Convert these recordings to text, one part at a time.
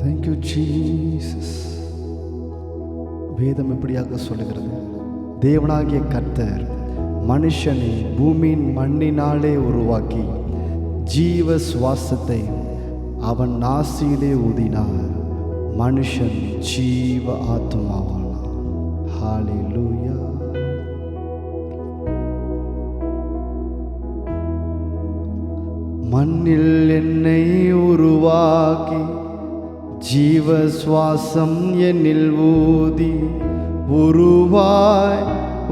Thank you Jesus. வேதம் எப்படியாக சொல்லுகிறது, தேவனாகிய கர்த்தர் மனுஷனை பூமியின் மண்ணினாலே உருவாக்கி ஜீவ சுவாசத்தை அவன் நாசியிலே ஊதினார், மனுஷன் ஜீவ ஆத்துமாவானான். ஹல்லேலூயா. மண்ணில் என்னை உருவாக்கி ஜீவ சுவாசம் என்னில் ஊதி உருவாய்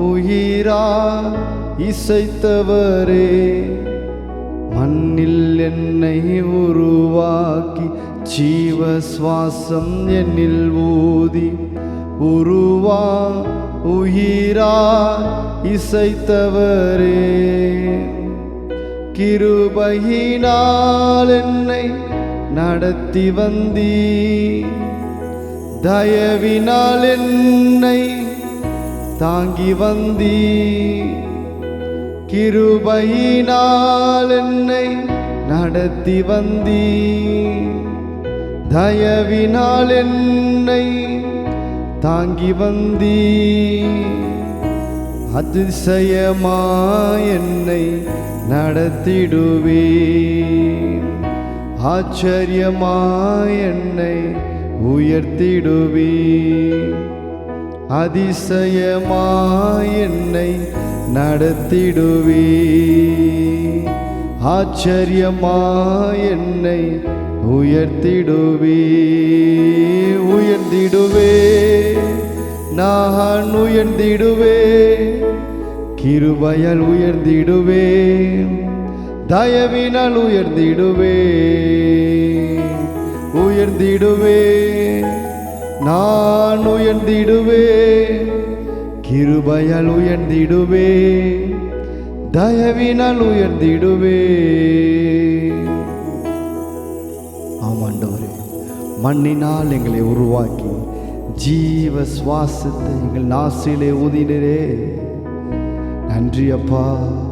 உயிராய் இசைத்தவரே. மண்ணில் என்னை உருவாக்கி ஜீவ சுவாசம் என்னில் ஊதி உருவாய் உயிராய் இசைத்தவரே. கிருபையினால் என்னை நடத்தி வந்தீ, தயவினால் என்னை தாங்கி வந்தீ. கிருபையினால் என்னை நடத்தி வந்தீ, தயவினால் என்னை தாங்கி வந்தீ. அதிசயமாய் என்னை நடத்திடுவே, ஆச்சரியமாய் என்னை உயர்த்திடுவே. அதிசயமாய் என்னை நடத்திடுவே, ஆச்சரியமாய் என்னை உயர்த்திடுவே. உயர்ந்திடுவே, நான் உயர்ந்திடுவே, கிருபையால் உயர்ந்திடுவே, தயவினால் உயர்ந்திடுவே. உயர்ந்திடுவே, நான் உயர்ந்திடுவே, கிருபையால் உயர்ந்திடுவே, தயவினால் உயர்ந்திடுவே. ஆமாண்டவரே, மண்ணினால் எங்களை உருவாக்கி ஜீவ சுவாசத்தை எங்கள் நாசிலே ஊதினரே. நன்றி அப்பா,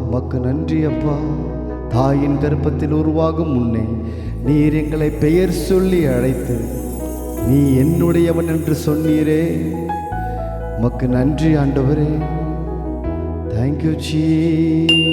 உமக்கு நன்றி அப்பா. தாயின் கர்ப்பத்தில் உருவாகும் முன்னே நீர் எங்களை பெயர் சொல்லி அழைத்து நீ என்னுடையவன் என்று சொன்னீரே. உமக்கு நன்றி ஆண்டவரே. Thank you Jesus.